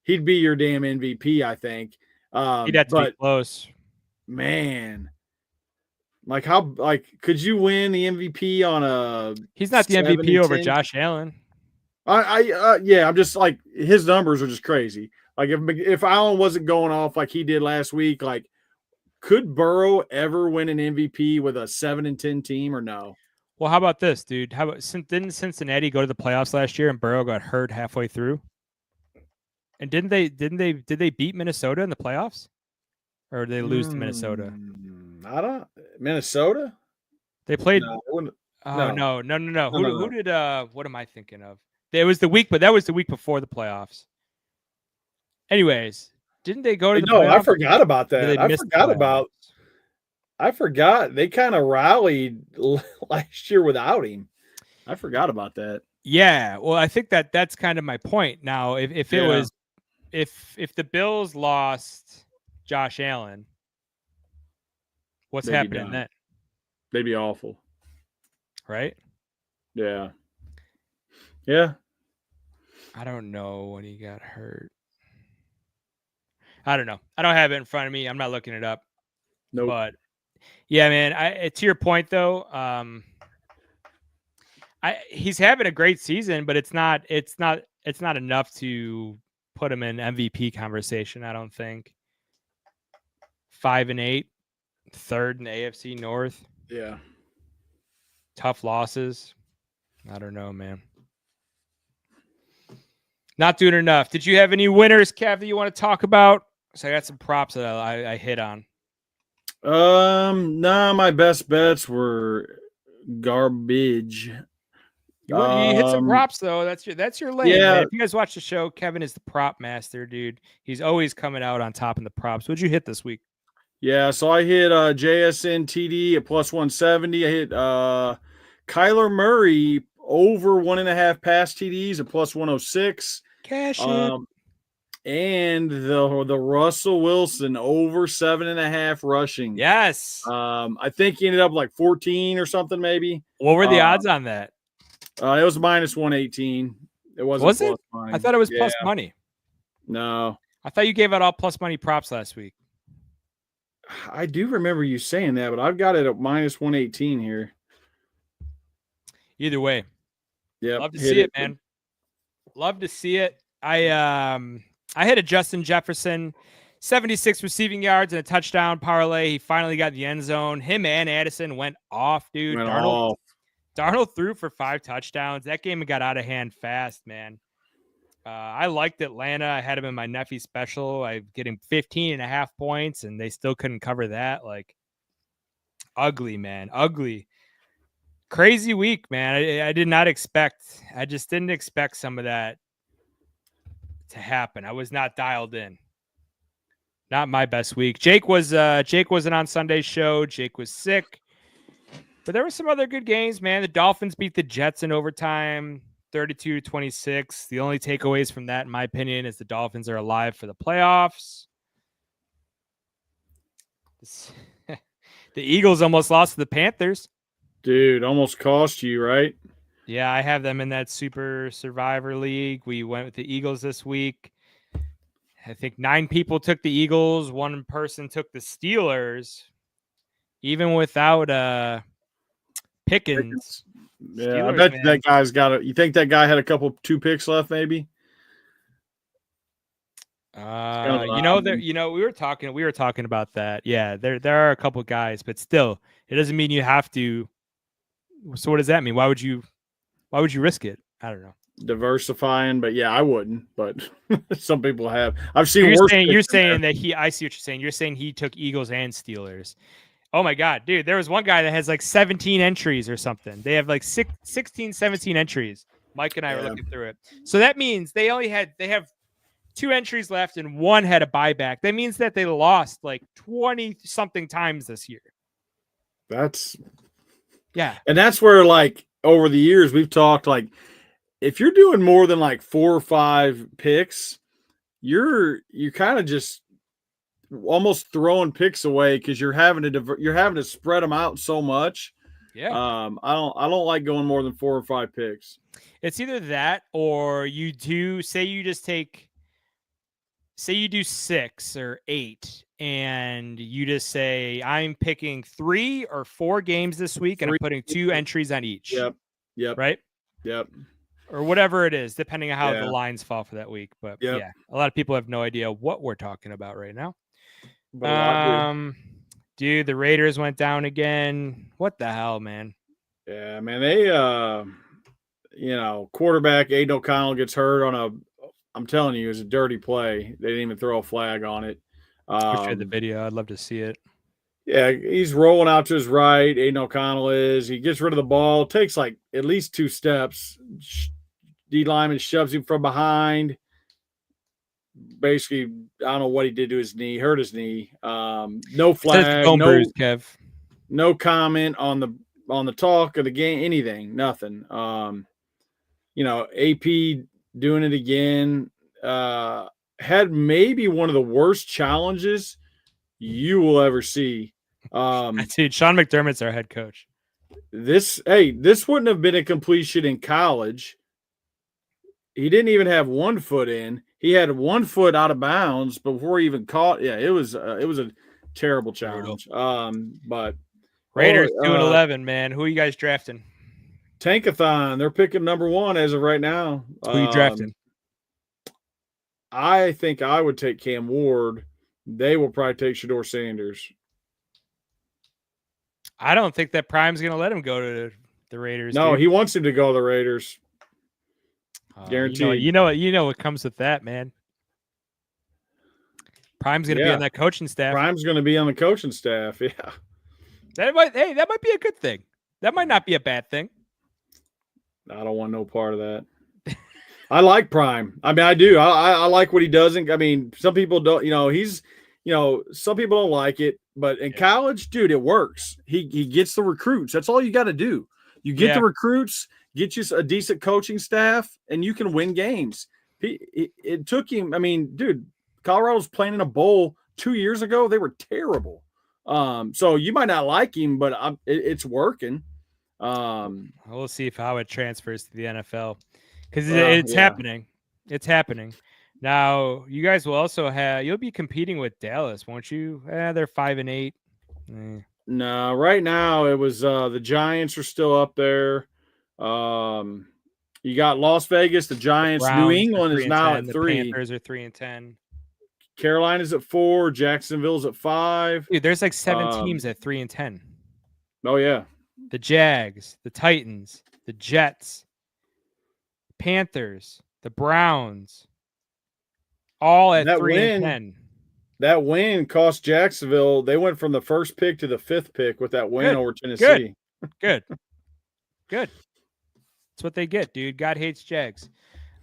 he'd be your damn MVP, I think. He'd have to be close. Man, could you win the MVP on a? He's not the MVP over Josh Allen. Yeah, I'm just like his numbers are just crazy. Like if Allen wasn't going off like he did last week, like could Burrow ever win an MVP with a 7-10 team or no? Well, how about this, dude? Didn't Cincinnati go to the playoffs last year and Burrow got hurt halfway through? And did they beat Minnesota in the playoffs? Or did they lose to Minnesota? Minnesota? They played No. Who did what am I thinking of? That was the week before the playoffs. Anyways, didn't they go to the playoffs? I forgot about that. I forgot. They kind of rallied last year without him. I forgot about that. Yeah, well, I think that's kind of my point. Now, if the Bills lost Josh Allen, what's happening then? They'd be awful. Right? Yeah. Yeah. I don't know when he got hurt. I don't know. I don't have it in front of me. I'm not looking it up. Nope. But yeah, man, to your point though, he's having a great season, but it's not enough to put him in MVP conversation, I don't think. 5-8, third in the AFC North. Yeah. Tough losses. I don't know, man. Not doing enough. Did you have any winners, Kev, that you want to talk about? So I got some props that I hit on. No, my best bets were garbage. You hit some props though. That's your lane. Yeah. Man. If you guys watch the show, Kevin is the prop master, dude. He's always coming out on top in the props. What'd you hit this week? Yeah, so I hit JSN TD at +170. I hit Kyler Murray over 1.5 pass TDs at +106. Cash it. And the Russell Wilson over 7.5 rushing. Yes. I think he ended up like 14 or something, maybe. What were the odds on that? It was -118. It wasn't. Was it? Money. I thought it was plus money. No. I thought you gave out all plus money props last week. I do remember you saying that, but I've got it at -118 here. Either way. Yeah. Love to see it, man. Love to see it. I hit a Justin Jefferson, 76 receiving yards and a touchdown parlay. He finally got the end zone. Him and Addison went off, dude. Darnold threw for 5 touchdowns. That game got out of hand fast, man. I liked Atlanta. I had him in my Neffy special. I get him 15.5 points, and they still couldn't cover that. Like, ugly, man. Ugly. Crazy week, man. I did not expect. I just didn't expect some of that to happen. I was not dialed in. Not my best week. Jake wasn't on Sunday's show. Jake was sick. But there were some other good games, man. The Dolphins beat the Jets in overtime, 32-26. The only takeaways from that, in my opinion, is the Dolphins are alive for the playoffs. The Eagles almost lost to the Panthers. Dude, almost cost you, right? Yeah, I have them in that Super Survivor League. We went with the Eagles this week. I think 9 people took the Eagles. 1 person took the Steelers. Even without Pickens. Yeah, I Steelers, bet man. that guy's got a. You think that guy had a couple 2 picks left, maybe? It's kind of an odd one. We were talking about that. Yeah, there are a couple guys, but still, it doesn't mean you have to. So what does that mean? Why would you risk it? I don't know. Diversifying, but yeah, I wouldn't. But some people have. I've So seen worse. you're saying that I see what you're saying. You're saying he took Eagles and Steelers. Oh my God, dude. There was one guy that has like 17 entries or something. They have like 16, 17 entries. Mike and I were looking through it. So that means they have 2 entries left and 1 had a buyback. That means that they lost like 20 something times this year. Yeah. And that's where, like, over the years we've talked, like, if you're doing more than like 4 or 5 picks, you're kind of just almost throwing picks away because you're having to spread them out so much. Yeah. I don't like going more than 4 or 5 picks. It's either that or you do say you do 6 or 8 and you just say I'm picking 3 or 4 games this week and I'm putting 2 entries on each. Yep. Right? Yep. Or whatever it is, depending on how the lines fall for that week. But yeah, a lot of people have no idea what we're talking about right now. Dude, the Raiders went down again. What the hell, man? Yeah, man. They quarterback Aiden O'Connell gets hurt on I'm telling you, it was a dirty play. They didn't even throw a flag on it. I wish I had the video. I'd love to see it. Yeah, he's rolling out to his right. Aiden O'Connell is. He gets rid of the ball. Takes like at least 2 steps. D lineman shoves him from behind. Basically, I don't know what he did to his knee. Hurt his knee. No flag. Bruise, Kev. No comment on the talk of the game. Anything. Nothing. AP doing it again. Had maybe one of the worst challenges you will ever see. Dude, Sean McDermott's our head coach. This wouldn't have been a completion in college. He didn't even have 1 foot in. He had 1 foot out of bounds before he even caught. Yeah, it was a terrible challenge. But Raiders 2-11, man. Who are you guys drafting? Tankathon. They're picking number 1 as of right now. Who are you drafting? I think I would take Cam Ward. They will probably take Shedeur Sanders. I don't think that Prime's going to let him go to the Raiders. No, dude. He wants him to go to the Raiders. Guaranteed. You know what comes with that, man. Prime's going to be on that coaching staff. Prime's going to be on the coaching staff. Yeah. That might be a good thing. That might not be a bad thing. I don't want no part of that. I like Prime. I mean, I do. I like what he does. I mean, some people don't. Some people don't like it, but in college, dude, it works. He gets the recruits. That's all you got to do. You get the recruits, get you a decent coaching staff, and you can win games. It took him. I mean, dude, Colorado's playing in a bowl 2 years ago. They were terrible. So you might not like him, but it's working. We'll see how it transfers to the NFL because it's happening. It's happening. Now, you guys will also you'll be competing with Dallas, won't you? They're 5-8. No, right now it was the Giants are still up there. You got Las Vegas, the Giants. New England is now at 3. The Panthers are 3-10. Carolina's at 4. Jacksonville's at 5. Dude, there's like 7 teams at 3-10. Oh yeah. The Jags, the Titans, the Jets, Panthers, the Browns, all at 3-10. That win cost Jacksonville. They went from the first pick to the 5th pick with that win over Tennessee. Good. That's what they get, dude. God hates Jags.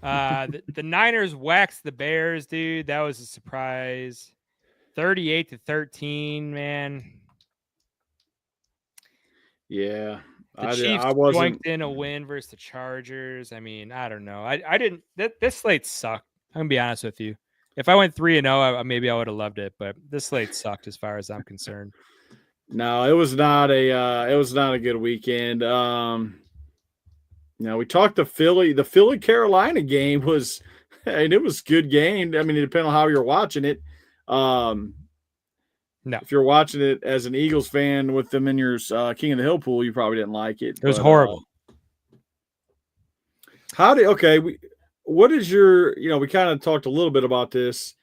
The Niners waxed the Bears, dude. That was a surprise. 38-13, man. Yeah. The Chiefs joinked in a win versus the Chargers. I mean, I don't know. I didn't. This slate sucked. I'm gonna be honest with you. If I went 3-0, maybe I would have loved it. But this slate sucked as far as I'm concerned. No, it was not a good weekend. Now we talked to Philly. The Philly Carolina game was, and it was a good game. I mean, it depends on how you're watching it. No, If you're watching it as an Eagles fan with them in your King of the Hill pool, you probably didn't like it. It was horrible. What is your, we kind of talked a little bit about this.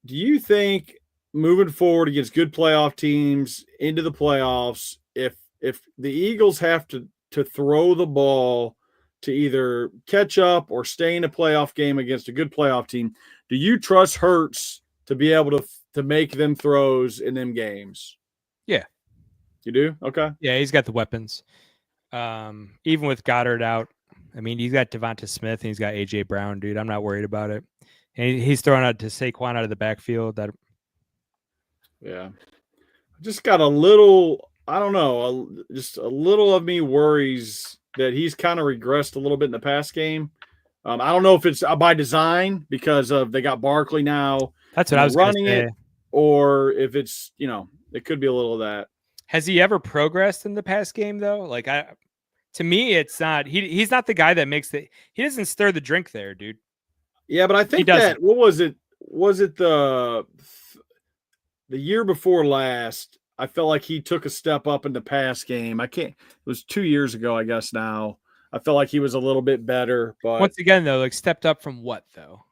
Do you think moving forward against good playoff teams into the playoffs, if the Eagles have to throw the ball to either catch up or stay in a playoff game against a good playoff team, do you trust Hurts to be able to make them throws in them games? Yeah. You do? Okay. Yeah, he's got the weapons. Even with Goddard out, I mean, he's got Devonta Smith and he's got A.J. Brown, dude. I'm not worried about it. And he's throwing out to Saquon out of the backfield. Yeah. Just got a little, I don't know, just a little of me worries that he's kind of regressed a little bit in the pass game. I don't know if it's by design because of they got Barkley now. That's what I was running it, or if it's, it could be a little of that. Has he ever progressed in the pass game though? Like to me, it's not. He's not the guy that makes the. He doesn't stir the drink there, dude. Yeah, but I think that what was it? Was it the year before last? I felt like he took a step up in the pass game. It was 2 years ago, I guess now. I felt like he was a little bit better, but once again though, like stepped up from what though?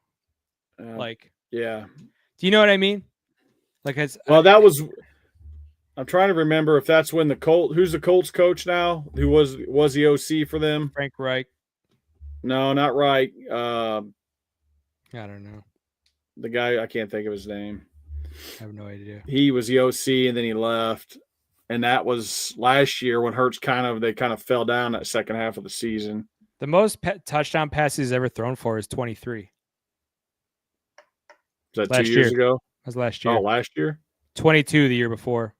Yeah. Do you know what I mean? Like that was. I'm trying to remember if that's when who's the Colts coach now? Who was the OC for them? Frank Reich. No, not Reich. I don't know. The guy, I can't think of his name. I have no idea. He was the OC and then he left. And that was last year when Hurts they kind of fell down that second half of the season. The most touchdown passes he's ever thrown for is 23. Was that 2 years ago? That was last year. Oh, last year? 22 the year before.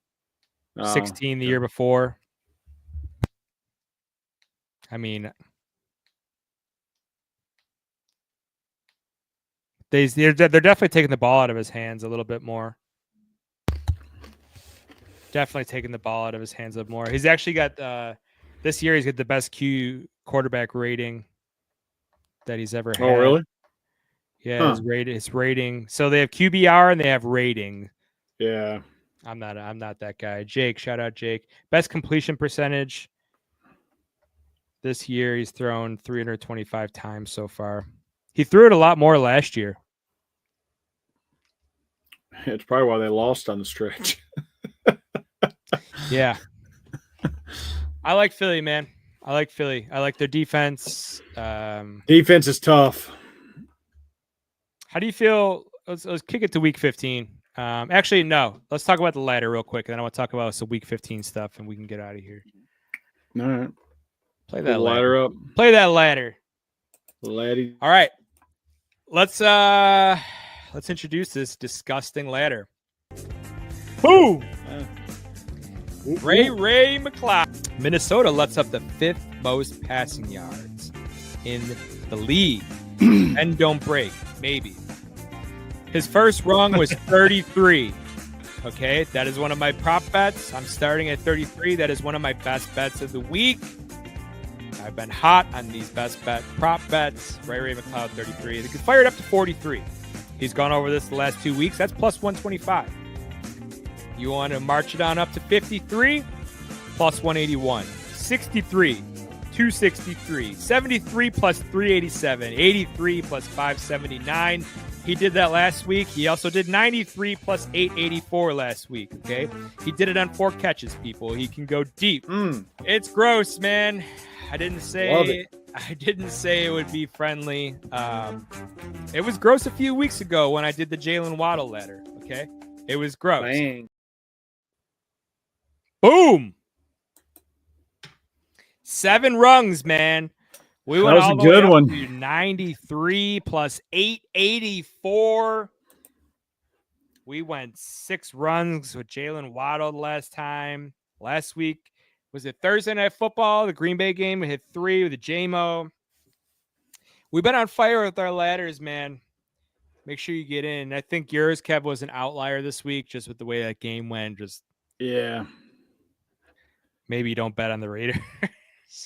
16 the year before. I mean, they're definitely taking the ball out of his hands a little bit more. Definitely taking the ball out of his hands a little more. He's actually got this year. He's got the best Q quarterback rating that he's ever had. Oh, really? Yeah, his rating. So they have QBR and they have rating. Yeah. I'm not that guy. Jake, shout out Jake. Best completion percentage this year. He's thrown 325 times so far. He threw it a lot more last year. It's probably why they lost on the stretch. Yeah. I like Philly, man. I like Philly. I like their defense. Defense is tough. How do you feel? Let's kick it to week 15. Actually, no. Let's talk about the ladder real quick, and then I want to talk about some week 15 stuff, and we can get out of here. All right. Play that ladder up. Play that ladder. Laddie. All right. Let's introduce this disgusting ladder. Boom! Ray McLeod. Minnesota lets up the 5th most passing yards in the league. And don't break, maybe. His first rung was 33. Okay, that is one of my prop bets. I'm starting at 33. That is one of my best bets of the week. I've been hot on these best bet prop bets. Ray McLeod, 33. They could fire it up to 43. He's gone over this the last 2 weeks. That's plus 125. You want to march it on up to 53? Plus 181. 63. 263. 73 plus 387. 83 plus 579. He did that last week. He also did 93 plus 884 last week, okay? He did it on 4 catches, people. He can go deep. It's gross, man. I didn't say it would be friendly. It was gross a few weeks ago when I did the Jalen Waddle ladder, okay? It was gross. Dang. Boom! 7 rungs, man. We went all the way up to 93 plus 884. We went 6 runs with Jalen Waddle last time. Last week, was it Thursday Night Football? The Green Bay game, we hit 3 with the JMO. We've been on fire with our ladders, man. Make sure you get in. I think yours, Kev, was an outlier this week, just with the way that game went. Yeah. Maybe you don't bet on the Raiders.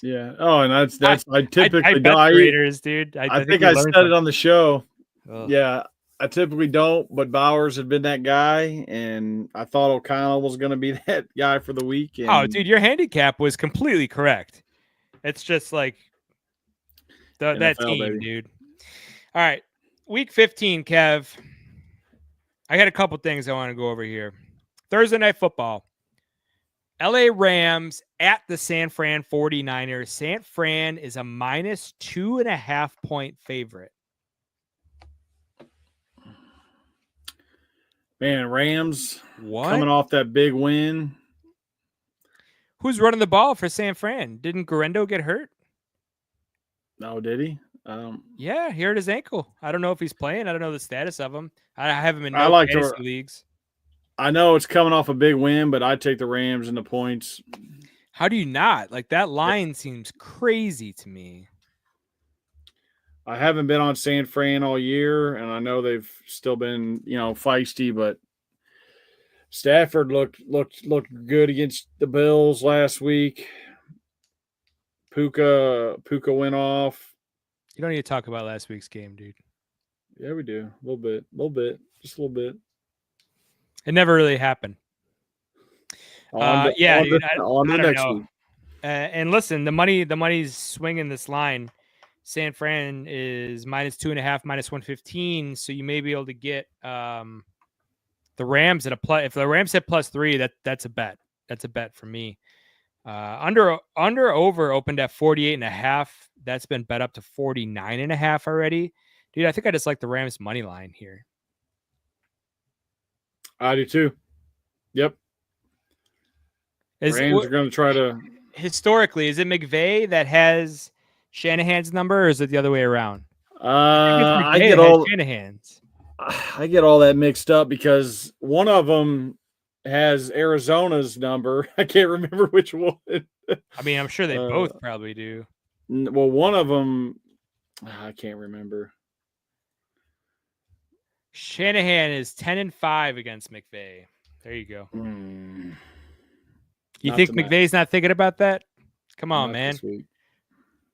Yeah. Oh, and I I typically bet don't. the Raiders, dude. I I think think we I learned said it something. on the show. Ugh. Yeah, I typically don't, but Bowers had been that guy, and I thought O'Connell was going to be that guy for the week. Oh, And dude, your handicap was completely correct. It's just like that NFL, team, baby. dude. All right, week 15, Kev. I got a couple things I want to go over here. Thursday night football. LA Rams at the San Fran 49ers. San Fran is a -2.5-point favorite. Man, Rams What? coming off that big win. Who's running the ball for San Fran? Didn't Guerrero get hurt? Oh, did he? Yeah, he hurt his ankle. I don't know if he's playing. I don't know the status of him. I have him in I no like fantasy to. leagues. I know it's coming off a big win, but I take the Rams and the points. How do you not? Like, that line seems crazy to me. I haven't been on San Fran all year, and I know they've still been, feisty, but Stafford looked good against the Bills last week. Puka went off. You don't need to talk about last week's game, dude. Yeah, we do. A little bit, just a little bit. It never really happened. On dude, I don't next know. week. And listen, the money's swinging this line. San Fran is -2.5, -115. So you may be able to get the Rams at a play. If the Rams hit +3, that's a bet. That's a bet for me. Under over opened at 48.5. That's been bet up to 49.5 already. Dude, I think I just like the Rams money line here. I do too. Yep. Rams are going to try to. Historically, is it McVay that has Shanahan's number, or is it the other way around? I get Shanahan's. I get all that mixed up because one of them has Arizona's number. I can't remember which one. I mean, I'm sure they both probably do. Well, one of them, I can't remember. Shanahan is 10-5 against McVay. There you go. You think McVay's not thinking about that? Come on, man.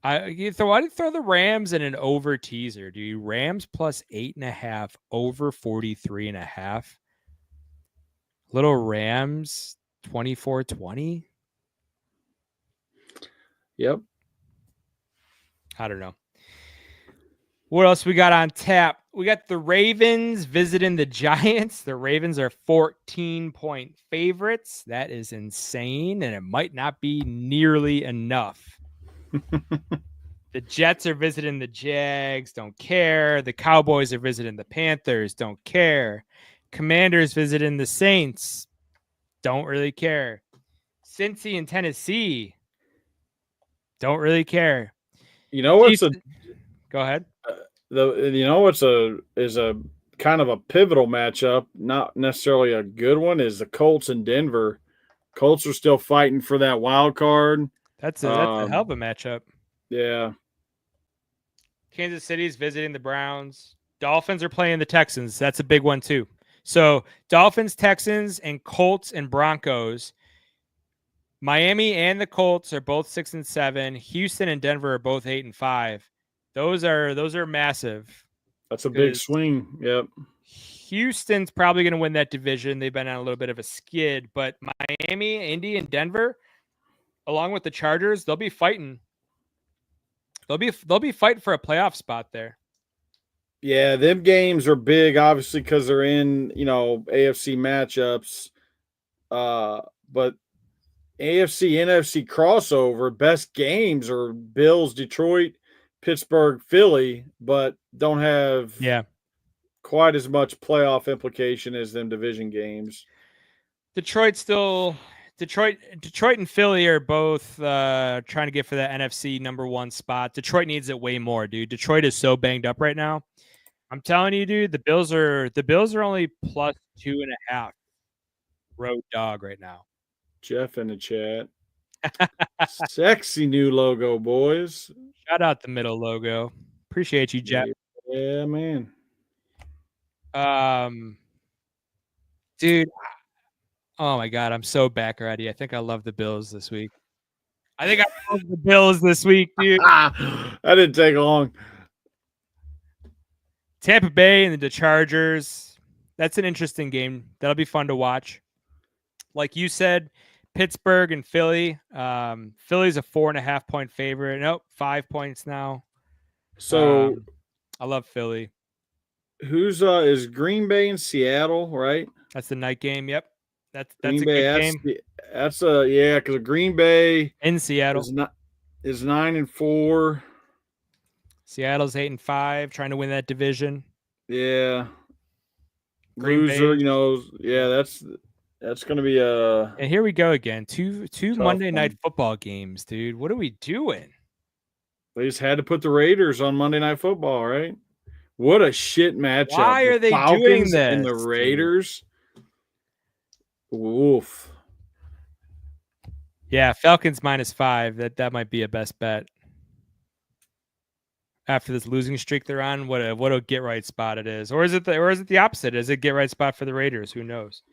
Why do you throw the Rams in an over teaser? Do you Rams +8.5 over 43.5? Little Rams 24-20. Yep. I don't know. What else we got on tap? We got the Ravens visiting the Giants. The Ravens are 14-point favorites. That is insane, and it might not be nearly enough. The Jets are visiting the Jags. Don't care. The Cowboys are visiting the Panthers. Don't care. Commanders visiting the Saints. Don't really care. Cincy and Tennessee. Don't really care. You know what's Go ahead. Is a kind of a pivotal matchup, not necessarily a good one, is the Colts and Denver. Colts are still fighting for that wild card. That's a hell of a matchup. Yeah. Kansas City's visiting the Browns. Dolphins are playing the Texans. That's a big one too. So Dolphins, Texans, and Colts and Broncos. Miami and the Colts are both 6-7. Houston and Denver are both 8-5. Those are massive. That's a big swing. Yep. Houston's probably going to win that division. They've been on a little bit of a skid, but Miami, Indy, and Denver, along with the Chargers, they'll be fighting. They'll be fighting for a playoff spot there. Yeah, them games are big, obviously, because they're in AFC matchups. But AFC NFC crossover best games are Bills, Detroit, Pittsburgh, Philly, but don't have quite as much playoff implication as them division games. Detroit and Philly are both trying to get for that NFC #1 spot. Detroit needs it way more, dude. Detroit is so banged up right now. I'm telling you, dude, the Bills are only +2.5 road dog right now. Jeff in the chat. Sexy new logo, boys. Shout out the middle logo. Appreciate you, Jeff. Yeah, man. Dude. Oh my God, I'm so back already. I think I love the Bills this week. I think I called the Bills this week, dude. That didn't take long. Tampa Bay and the Chargers. That's an interesting game. That'll be fun to watch. Like you said, Pittsburgh and Philly. Philly's a 4.5-point favorite. Nope, 5 points now. So I love Philly. Who's is Green Bay and Seattle, right? That's the night game. Yep. That's Green a Bay, good game. That's a because Green Bay in Seattle is 9-4. Seattle's 8-5, trying to win that division. Yeah. Green Loser, Bay. that's going to be a. And here we go again. Two Monday night one. football games, dude. What are we doing? They just had to put the Raiders on Monday Night Football, right? What a shit matchup. Why are they Falcons doing this? And the Raiders. Dude. Oof. Yeah, Falcons -5. That might be a best bet. After this losing streak they're on, what a get right spot it is. Or is it the opposite? Is it get right spot for the Raiders? Who knows?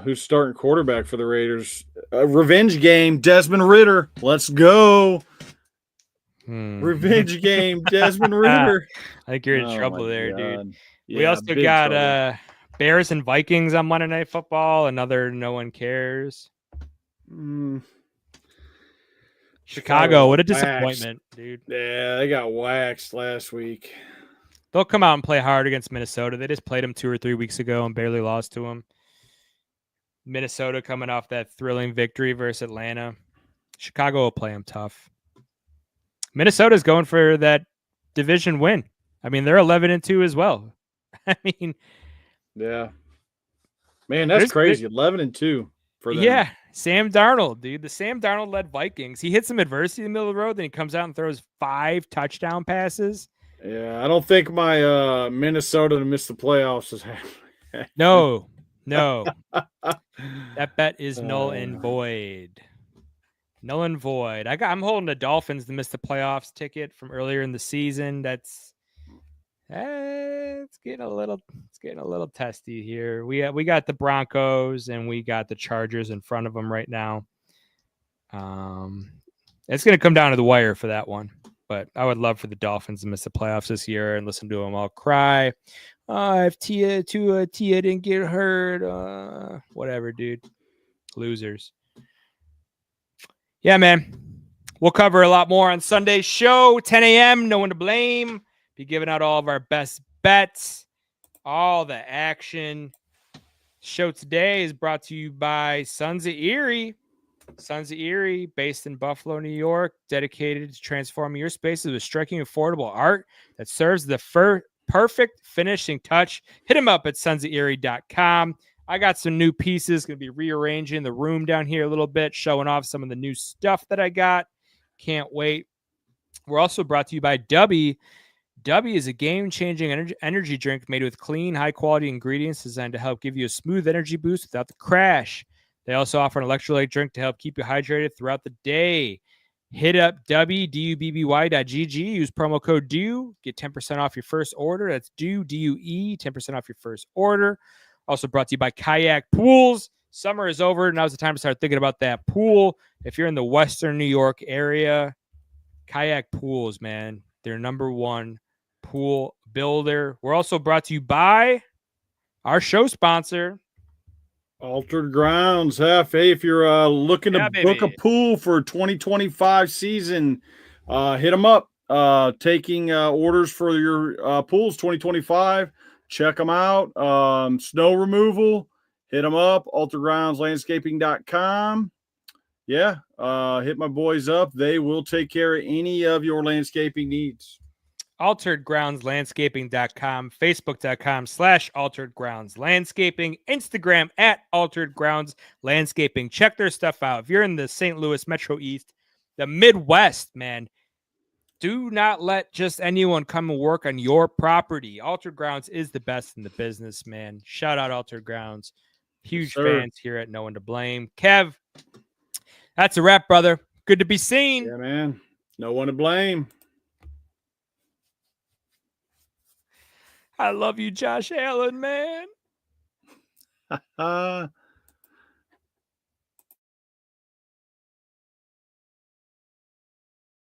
Who's starting quarterback for the Raiders? Revenge game, Desmond Ridder. Let's go. Revenge game, Desmond Ridder. I think you're in trouble there, dude. Yeah, we also got Bears and Vikings on Monday Night Football. Another no one cares. Chicago, what a disappointment, dude. Yeah, they got waxed last week. They'll come out and play hard against Minnesota. They just played them 2 or 3 weeks ago and barely lost to them. Minnesota coming off that thrilling victory versus Atlanta. Chicago will play them tough. Minnesota's going for that division win. I mean, they're 11-2 as well. I mean, yeah, man, that's crazy. 11-2 for them. Yeah, Sam Darnold, dude. The Sam Darnold-led Vikings. He hit some adversity in the middle of the road, then he comes out and throws 5 touchdown passes. Yeah, I don't think my Minnesota to miss the playoffs is happening. No. That bet is null and void. Null and void. I'm holding the Dolphins to miss the playoffs ticket from earlier in the season. That's it's getting a little testy here. We got the Broncos and we got the Chargers in front of them right now. It's going to come down to the wire for that one. But I would love for the Dolphins to miss the playoffs this year and listen to them all cry. If Tua didn't get hurt, whatever, dude. Losers. Yeah, man. We'll cover a lot more on Sunday's show, 10 a.m. No one to blame. Be giving out all of our best bets, all the action. Show today is brought to you by Sons of Erie. Sons of Erie, based in Buffalo, New York, dedicated to transforming your spaces with striking, affordable art that serves the perfect finishing touch. Hit them up at sonsoferie.com. I got some new pieces. Going to be rearranging the room down here a little bit, showing off some of the new stuff that I got. Can't wait. We're also brought to you by Dubby. Dubby is a game-changing energy drink made with clean, high-quality ingredients designed to help give you a smooth energy boost without the crash. They also offer an electrolyte drink to help keep you hydrated throughout the day. Hit up Dubby, DUBBY.GG. Use promo code DEW. Get 10% off your first order. That's DEW, DUE, 10% off your first order. Also brought to you by Kayak Pools. Summer is over. Now's the time to start thinking about that pool. If you're in the Western New York area, Kayak Pools, man. They're #1 pool builder. We're also brought to you by our show sponsor, Altered Grounds. Hey, if you're looking to book a pool for 2025 season, hit them up. Taking orders for your pools 2025. Check them out. Snow removal. Hit them up. alteredgroundslandscaping.com. Yeah, hit my boys up. They will take care of any of your landscaping needs. alteredgroundslandscaping.com, facebook.com/alteredgroundslandscaping, Instagram @alteredgroundslandscaping. Check their stuff out. If you're in the St. Louis Metro East, the Midwest, man, do not let just anyone come and work on your property. Altered Grounds is the best in the business, man. Shout out Altered Grounds. Huge fans here at No One to Blame. Kev, that's a wrap, brother. Good to be seen. Yeah, man. No one to blame. I love you, Josh Allen, man.